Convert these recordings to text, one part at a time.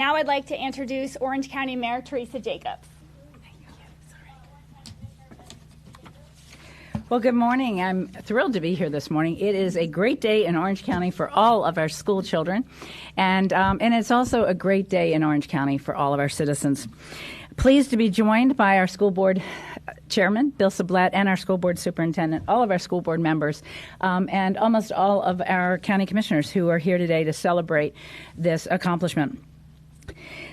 Now I'd like to introduce Orange County Mayor Teresa Jacobs. Well, good morning. I'm thrilled to be here this morning. It is a great day in Orange County for all of our school children, and it's also a great day in Orange County for all of our citizens. Pleased to be joined by our school board chairman, Bill Sublette, and our school board superintendent, all of our school board members, and almost all of our county commissioners who are here today to celebrate this accomplishment.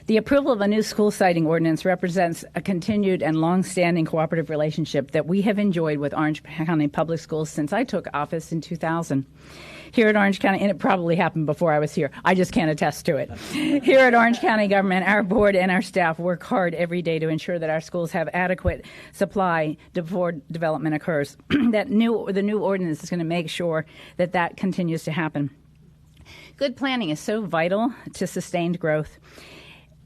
The approval of a new school siting ordinance represents a continued and long-standing cooperative relationship that we have enjoyed with Orange County Public Schools since I took office in 2000. Here at Orange County, and it probably happened before I was here, I just can't attest to it. Here at Orange County government, our board and our staff work hard every day to ensure that our schools have adequate supply before development occurs. The new ordinance is going to make sure that that continues to happen. Good planning is so vital to sustained growth.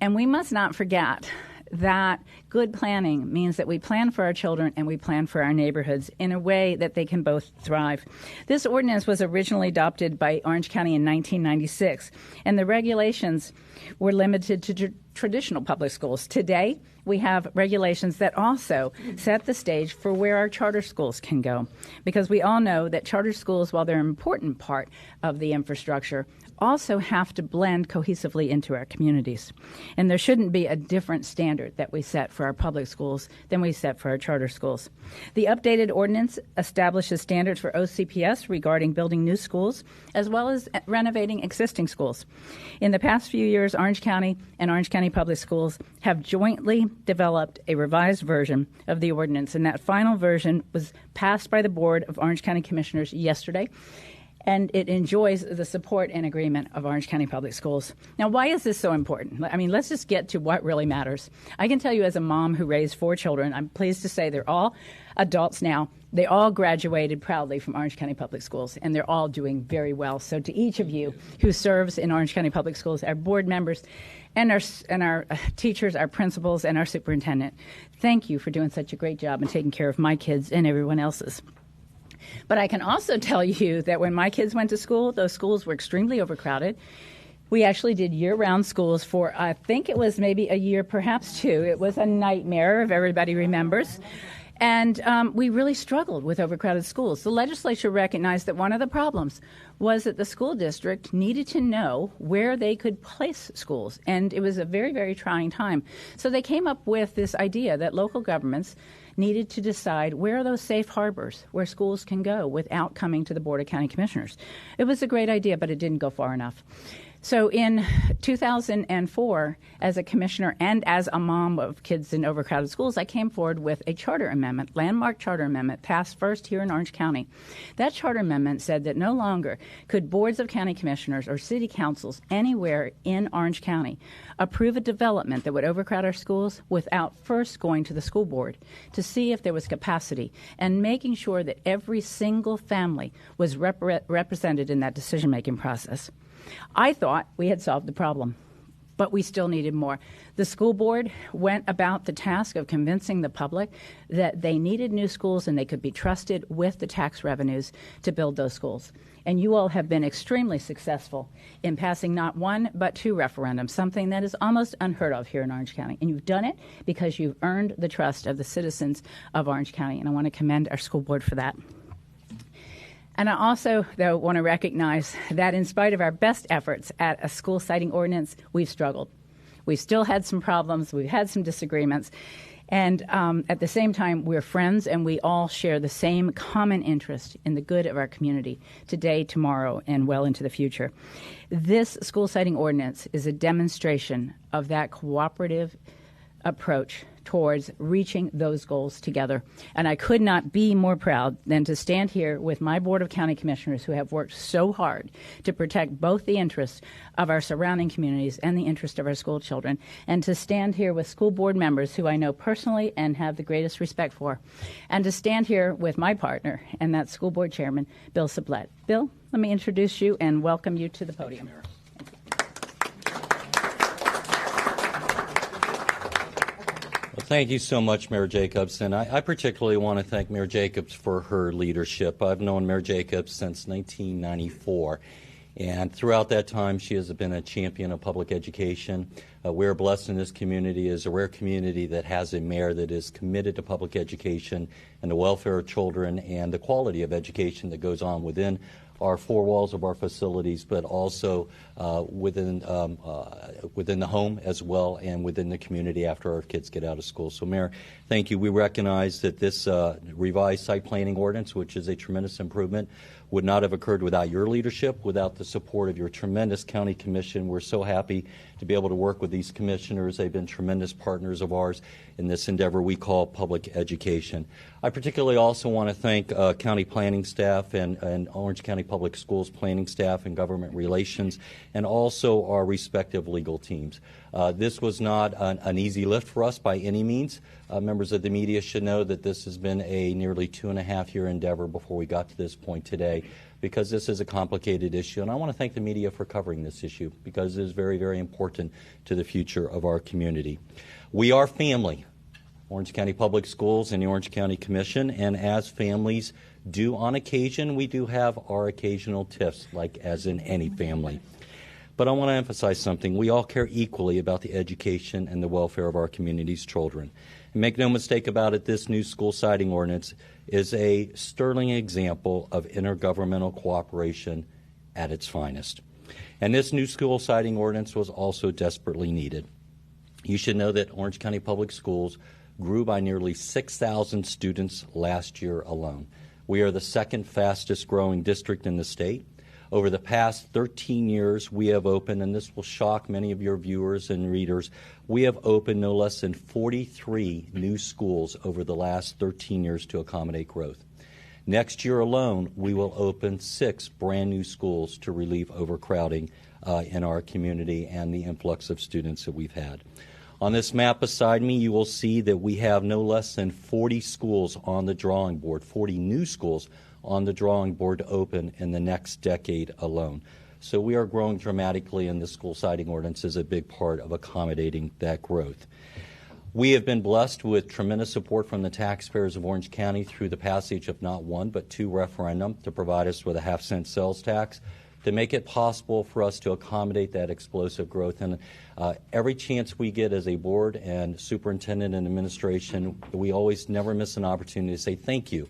And we must not forget that good planning means that we plan for our children and we plan for our neighborhoods in a way that they can both thrive. This ordinance was originally adopted by Orange County in 1996, and the regulations were limited to traditional public schools. Today, we have regulations that also set the stage for where our charter schools can go, because we all know that charter schools, while they're an important part of the infrastructure, also have to blend cohesively into our communities. And there shouldn't be a different standard that we set for our public schools than we set for our charter schools. The updated ordinance establishes standards for OCPS regarding building new schools, as well as renovating existing schools. In the past few years, Orange County and Orange County Public Schools have jointly developed a revised version of the ordinance, and that final version was passed by the Board of Orange County Commissioners yesterday, and it enjoys the support and agreement of Orange County Public Schools. Now, why is this so important? I mean, let's just get to what really matters. I can tell you as a mom who raised 4 children, I'm pleased to say they're all adults now. They all graduated proudly from Orange County Public Schools, and they're all doing very well. So to each of you who serves in Orange County Public Schools, our board members, and our teachers, our principals, and our superintendent, thank you for doing such a great job and taking care of my kids and everyone else's. But I can also tell you that when my kids went to school, those schools were extremely overcrowded. We actually did year-round schools for, I think it was maybe a year, perhaps 2. It was a nightmare, if everybody remembers. And we really struggled with overcrowded schools. The legislature recognized that one of the problems was that the school district needed to know where they could place schools. And it was a very, very trying time. So they came up with this idea that local governments needed to decide where are those safe harbors where schools can go without coming to the Board of County Commissioners. It was a great idea, but it didn't go far enough. So in 2004, as a commissioner and as a mom of kids in overcrowded schools, I came forward with a charter amendment, landmark charter amendment, passed first here in Orange County. That charter amendment said that no longer could boards of county commissioners or city councils anywhere in Orange County approve a development that would overcrowd our schools without first going to the school board to see if there was capacity and making sure that every single family was represented in that decision-making process. I thought we had solved the problem, but we still needed more. The school board went about the task of convincing the public that they needed new schools and they could be trusted with the tax revenues to build those schools. And you all have been extremely successful in passing not 1 but 2 referendums, something that is almost unheard of here in Orange County. And you've done it because you've earned the trust of the citizens of Orange County, and I want to commend our school board for that. And I also, though, want to recognize that in spite of our best efforts at a school siting ordinance, we've struggled. We've still had some problems. We've had some disagreements. And at the same time, we're friends, and we all share the same common interest in the good of our community today, tomorrow, and well into the future. This school siting ordinance is a demonstration of that cooperative approach towards reaching those goals together. And I could not be more proud than to stand here with my Board of County Commissioners who have worked so hard to protect both the interests of our surrounding communities and the interest of our school children, and to stand here with school board members who I know personally and have the greatest respect for, and to stand here with my partner, and that's school board chairman, Bill Sublette. Bill, let me introduce you and welcome you to the podium. Thank you, Mayor. Thank you so much, Mayor Jacobs, and I particularly want to thank Mayor Jacobs for her leadership. I've known Mayor Jacobs since 1994, And throughout that time, she has been a champion of public education. We're blessed in this community as a rare community that has a mayor that is committed to public education and the welfare of children and the quality of education that goes on within our four walls of our facilities, but also within the home as well and within the community after our kids get out of school. So, Mayor, thank you. We recognize that this revised site planning ordinance, which is a tremendous improvement, would not have occurred without your leadership, without the support of your tremendous county commission. We're so happy to be able to work with these commissioners. They've been tremendous partners of ours in this endeavor we call public education. I particularly also want to thank county planning staff and Orange County Public Schools planning staff and government relations, and also our respective legal teams. This was not an easy lift for us by any means. Members of the media should know that this has been a nearly 2.5-year endeavor before we got to this point today, because this is a complicated issue. And I want to thank the media for covering this issue, because it is very, very important to the future of our community. We are family, Orange County Public Schools and the Orange County Commission, and as families do on occasion, we do have our occasional tiffs, like as in any family. But I want to emphasize something. We all care equally about the education and the welfare of our community's children. And make no mistake about it, this new school siting ordinance is a sterling example of intergovernmental cooperation at its finest. And this new school siting ordinance was also desperately needed. You should know that Orange County Public Schools grew by nearly 6,000 students last year alone. We are the second fastest growing district in the state. Over the past 13 years, we have opened, and this will shock many of your viewers and readers, we have opened no less than 43 new schools over the last 13 years to accommodate growth. Next year alone, we will open 6 brand new schools to relieve overcrowding in our community and the influx of students that we've had. On this map beside me, you will see that we have no less than 40 schools on the drawing board, 40 new schools on the drawing board to open in the next decade alone. So we are growing dramatically, and the school siting ordinance is a big part of accommodating that growth. We have been blessed with tremendous support from the taxpayers of Orange County through the passage of not one but 2 referendums to provide us with a half-cent sales tax to make it possible for us to accommodate that explosive growth. And every chance we get as a board and superintendent and administration, we always never miss an opportunity to say thank you,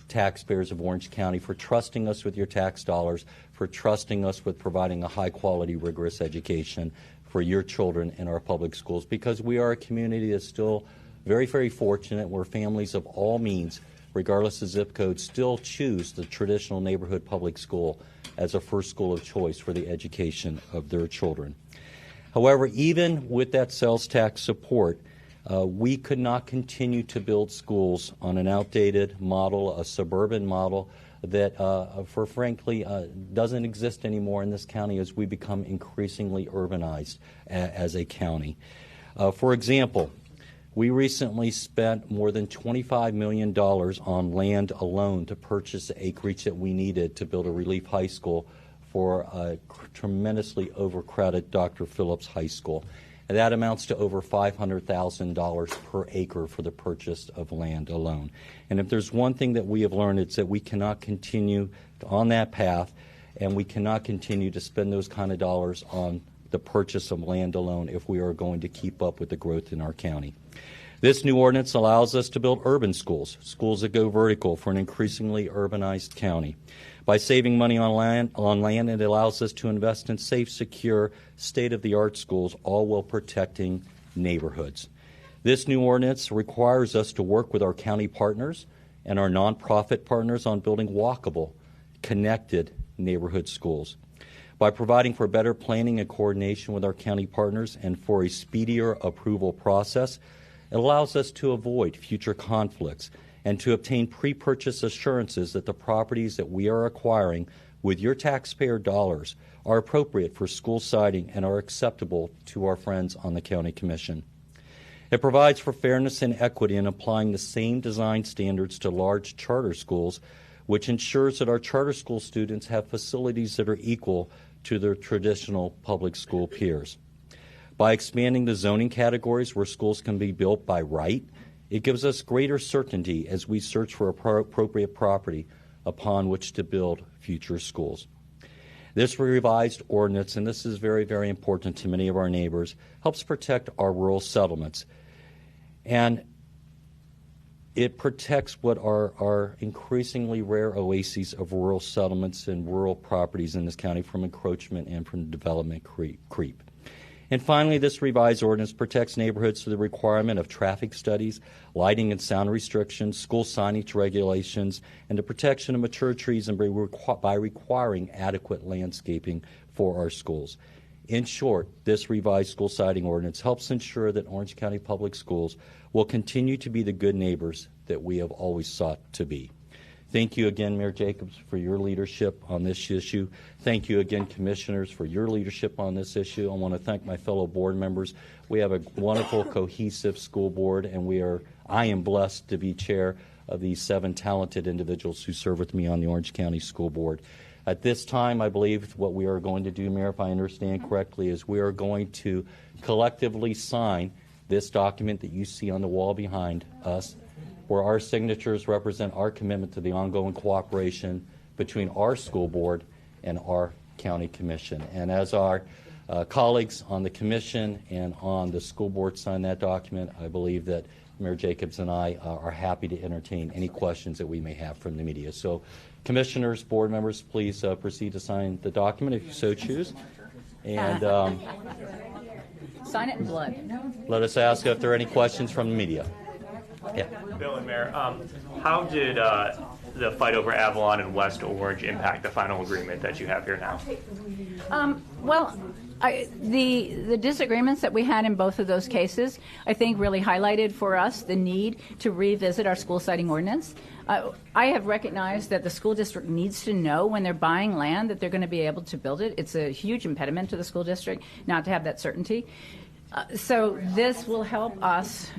taxpayers of Orange County, for trusting us with your tax dollars, for trusting us with providing a high-quality, rigorous education for your children in our public schools, because we are a community that's still very, very fortunate, where families of all means, regardless of zip code, still choose the traditional neighborhood public school as a first school of choice for the education of their children. However, even with that sales tax support, we could not continue to build schools on an outdated model, a suburban model that, frankly, doesn't exist anymore in this county as we become increasingly urbanized as a county. For example, we recently spent more than $25 million on land alone to purchase the acreage that we needed to build a relief high school for a tremendously overcrowded Dr. Phillips High School. And that amounts to over $500,000 per acre for the purchase of land alone. And if there's one thing that we have learned, it's that we cannot continue on that path, and we cannot continue to spend those kind of dollars on the purchase of land alone if we are going to keep up with the growth in our county. This new ordinance allows us to build urban schools, schools that go vertical for an increasingly urbanized county. By saving money on land, it allows us to invest in safe, secure, state-of-the-art schools, all while protecting neighborhoods. This new ordinance requires us to work with our county partners and our nonprofit partners on building walkable, connected neighborhood schools. By providing for better planning and coordination with our county partners and for a speedier approval process, it allows us to avoid future conflicts and to obtain pre-purchase assurances that the properties that we are acquiring with your taxpayer dollars are appropriate for school siting and are acceptable to our friends on the County Commission. It provides for fairness and equity in applying the same design standards to large charter schools, which ensures that our charter school students have facilities that are equal to their traditional public school peers. By expanding the zoning categories where schools can be built by right, it gives us greater certainty as we search for appropriate property upon which to build future schools. This revised ordinance, and this is very, very important to many of our neighbors, helps protect our rural settlements. And it protects what are increasingly rare oases of rural settlements and rural properties in this county from encroachment and from development creep. And finally, this revised ordinance protects neighborhoods through the requirement of traffic studies, lighting and sound restrictions, school signage regulations, and the protection of mature trees and by requiring adequate landscaping for our schools. In short, this revised school siting ordinance helps ensure that Orange County Public Schools will continue to be the good neighbors that we have always sought to be. Thank you again, Mayor Jacobs, for your leadership on this issue. Thank you again, Commissioners, for your leadership on this issue. I want to thank my fellow board members. We have a wonderful, cohesive school board, and I am blessed to be chair of these 7 talented individuals who serve with me on the Orange County School Board. At this time, I believe what we are going to do, Mayor, if I understand correctly, is we are going to collectively sign this document that you see on the wall behind us, where our signatures represent our commitment to the ongoing cooperation between our school board and our county commission. And as our colleagues on the commission and on the school board sign that document, I believe that Mayor Jacobs and I are happy to entertain any questions that we may have from the media. So, commissioners, board members, please proceed to sign the document if you so choose. And sign it in blood. Let us ask if there are any questions from the media. Yeah. Bill and Mayor, how did the fight over Avalon and West Orange impact the final agreement that you have here now? The disagreements that we had in both of those cases, I think, really highlighted for us the need to revisit our school siting ordinance. I have recognized that the school district needs to know when they're buying land that they're going to be able to build it. It's a huge impediment to the school district not to have that certainty. So this will help us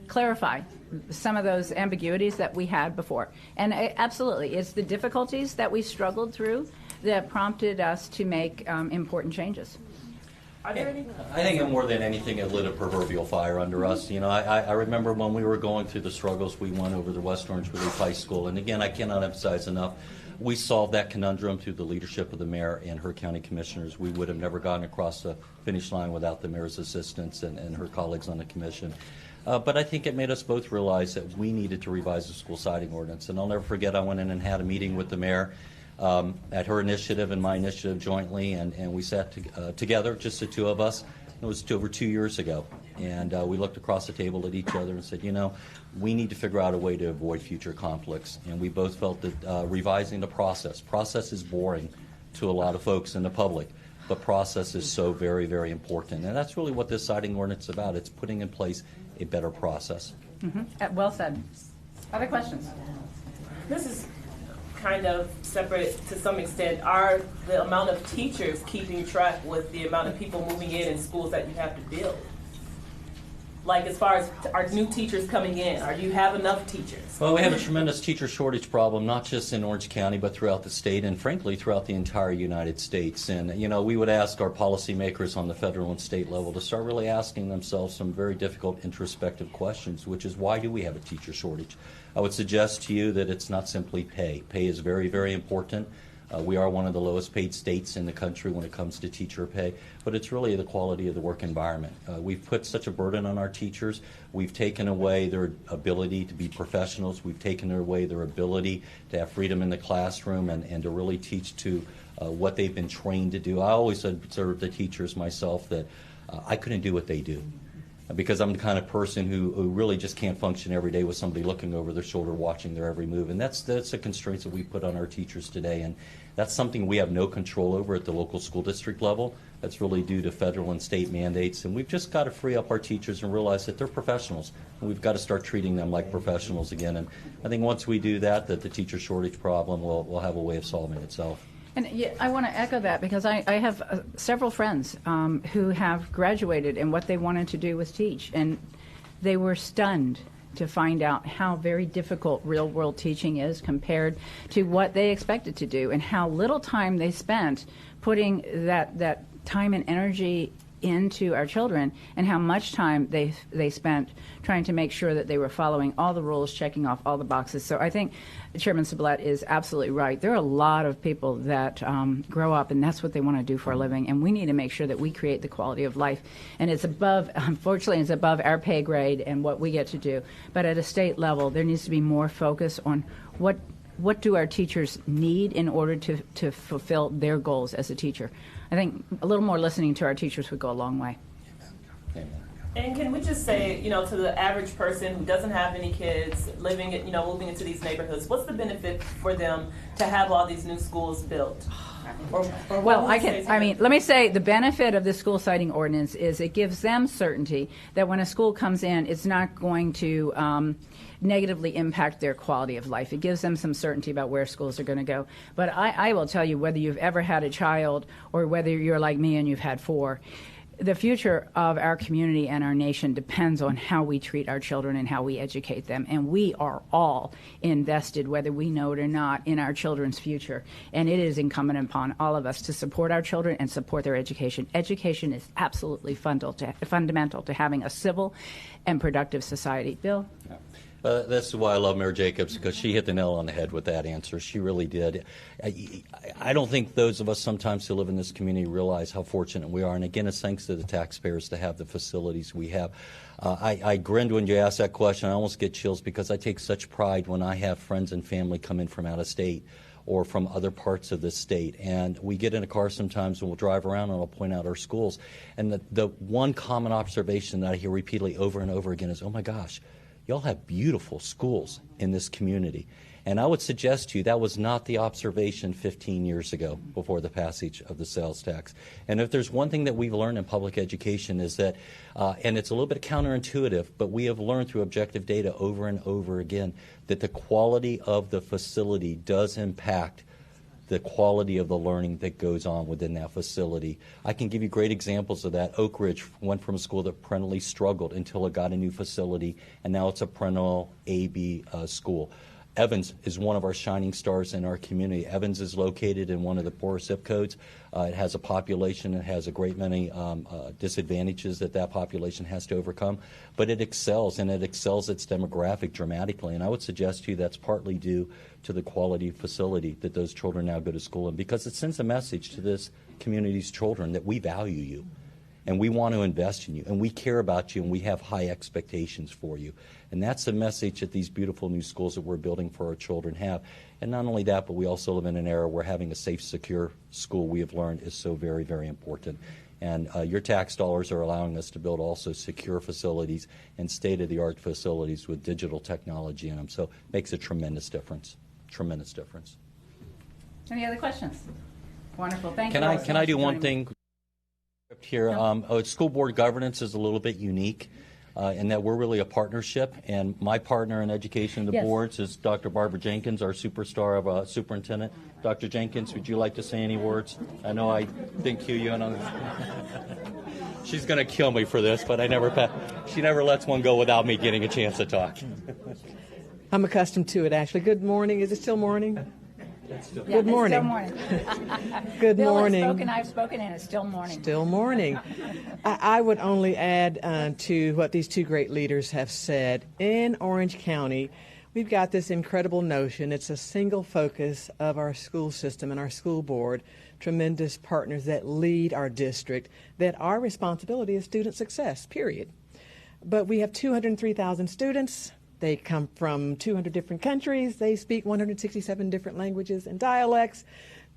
clarify some of those ambiguities that we had before. And absolutely, it's the difficulties that we struggled through that prompted us to make important changes. I think more than anything, it lit a proverbial fire under us. You know, I remember when we were going through the struggles we went over the West Orange Relief High School. And again, I cannot emphasize enough, we solved that conundrum through the leadership of the mayor and her county commissioners. We would have never gotten across the finish line without the mayor's assistance and her colleagues on the commission. But I think it made us both realize that we needed to revise the school siting ordinance. And I'll never forget, I went in and had a meeting with the mayor at her initiative and my initiative jointly, and we sat together, just the two of us. It was over 2 years ago. And we looked across the table at each other and said, you know, we need to figure out a way to avoid future conflicts. And we both felt that revising the process is boring to a lot of folks in the public. But process is so very, very important. And that's really what this siting ordinance is about. It's putting in place a better process. Mm-hmm. Well said. Other questions? This is kind of separate to some extent. Are the amount of teachers keeping track with the amount of people moving in schools that you have to build? Like, as far as are new teachers coming in, or do you have enough teachers? Well, we have a tremendous teacher shortage problem, not just in Orange County, but throughout the state and, frankly, throughout the entire United States. And, you know, we would ask our policymakers on the federal and state level to start really asking themselves some very difficult introspective questions, which is, why do we have a teacher shortage? I would suggest to you that it's not simply pay. Pay is very, very important. We are one of the lowest paid states in the country when it comes to teacher pay, but it's really the quality of the work environment. We've put such a burden on our teachers. We've taken away their ability to be professionals. We've taken away their ability to have freedom in the classroom and to really teach to what they've been trained to do. I always observe the teachers myself that I couldn't do what they do, because I'm the kind of person who really just can't function every day with somebody looking over their shoulder watching their every move. And that's a constraint that we put on our teachers today. And that's something we have no control over at the local school district level. That's really due to federal and state mandates. And we've just got to free up our teachers and realize that they're professionals. And we've got to start treating them like professionals again. And I think once we do that, that the teacher shortage problem will have a way of solving itself. And yeah, I want to echo that, because I have several friends who have graduated and what they wanted to do was teach, and they were stunned to find out how very difficult real-world teaching is compared to what they expected to do, and how little time they spent putting that time and energy into our children and how much time they spent trying to make sure that they were following all the rules, checking off all the boxes. So I think Chairman Sublette is absolutely right. There are a lot of people that grow up and that's what they want to do for a living, and we need to make sure that we create the quality of life. And it's above, unfortunately, it's above our pay grade and what we get to do. But at a state level, there needs to be more focus on what do our teachers need in order to fulfill their goals as a teacher. I think a little more listening to our teachers would go a long way. And can we just say, to the average person who doesn't have any kids living, moving into these neighborhoods, what's the benefit for them to have all these new schools built? Let me say the benefit of the school siting ordinance is it gives them certainty that when a school comes in, it's not going to negatively impact their quality of life. It gives them some certainty about where schools are going to go. But I will tell you, whether you've ever had a child or whether you're like me and you've had 4, the future of our community and our nation depends on how we treat our children and how we educate them. And we are all invested, whether we know it or not, in our children's future. And it is incumbent upon all of us to support our children and support their education. Education is absolutely fundamental to having a civil and productive society. Bill? Yeah. That's why I love Mayor Jacobs, because she hit the nail on the head with that answer. She really did. I don't think those of us sometimes who live in this community realize how fortunate we are. And again, it's thanks to the taxpayers to have the facilities we have. I grinned when you asked that question. I almost get chills because I take such pride when I have friends and family come in from out of state or from other parts of the state. And we get in a car sometimes and we'll drive around and I'll point out our schools. And the one common observation that I hear repeatedly over and over again is, oh my gosh, y'all have beautiful schools in this community. And I would suggest to you that was not the observation 15 years ago before the passage of the sales tax. And if there's one thing that we've learned in public education is that, and it's a little bit counterintuitive, but we have learned through objective data over and over again that the quality of the facility does impact the quality of the learning that goes on within that facility. I can give you great examples of that. Oak Ridge went from a school that parentally struggled until it got a new facility, and now it's a parental A-B school. Evans is one of our shining stars in our community. Evans is located in one of the poorest zip codes. It has a population that has a great many disadvantages that population has to overcome, but it excels, and it excels its demographic dramatically. And I would suggest to you that's partly due to the quality facility that those children now go to school in, because it sends a message to this community's children that we value you, and we want to invest in you, and we care about you, and we have high expectations for you. And that's the message that these beautiful new schools that we're building for our children have. And not only that, but we also live in an era where having a safe, secure school, we have learned, is so very, very important. And your tax dollars are allowing us to build also secure facilities and state-of-the-art facilities with digital technology in them. So it makes a tremendous difference. Tremendous difference. Any other questions? Wonderful. Thank you. Can I do one thing here? No. School board governance is a little bit unique in that we're really a partnership, and my partner in education of the boards is Dr. Barbara Jenkins, our superstar of a superintendent. Dr. Jenkins, would you like to say any words? I know I didn't cue you in on this. She's going to kill me for this, but she never lets one go without me getting a chance to talk. I'm accustomed to it, Ashley. Good morning. Is it still morning? Good morning. It's still morning. Good Bill morning. Has spoken, I've spoken, and it's still morning. Still morning. I would only add to what these two great leaders have said. In Orange County, we've got this incredible notion. It's a single focus of our school system and our school board, tremendous partners that lead our district, that our responsibility is student success, period. But we have 203,000 students. They come from 200 different countries. They speak 167 different languages and dialects.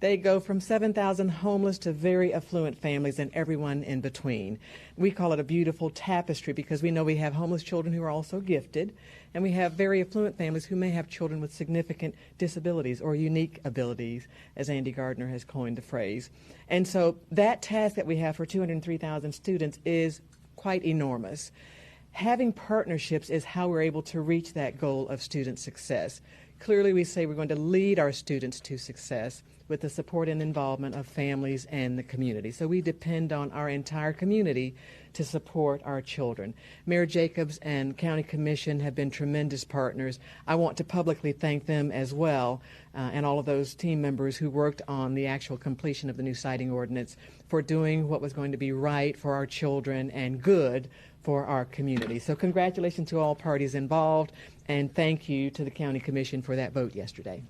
They go from 7,000 homeless to very affluent families and everyone in between. We call it a beautiful tapestry because we know we have homeless children who are also gifted, and we have very affluent families who may have children with significant disabilities or unique abilities, as Andy Gardner has coined the phrase. And so that task that we have for 203,000 students is quite enormous. Having partnerships is how we're able to reach that goal of student success. Clearly, we say we're going to lead our students to success with the support and involvement of families and the community. So we depend on our entire community to support our children. Mayor Jacobs and County Commission have been tremendous partners. I want to publicly thank them as well, and all of those team members who worked on the actual completion of the new citing ordinance for doing what was going to be right for our children and good for our community. So congratulations to all parties involved, and thank you to the County Commission for that vote yesterday.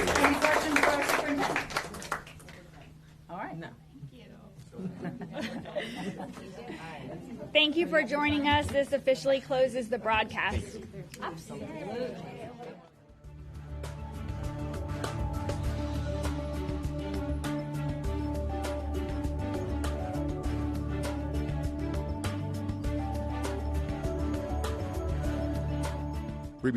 Any questions for our superintendent? All right. No. Thank you for joining us. This officially closes the broadcast. Absolutely.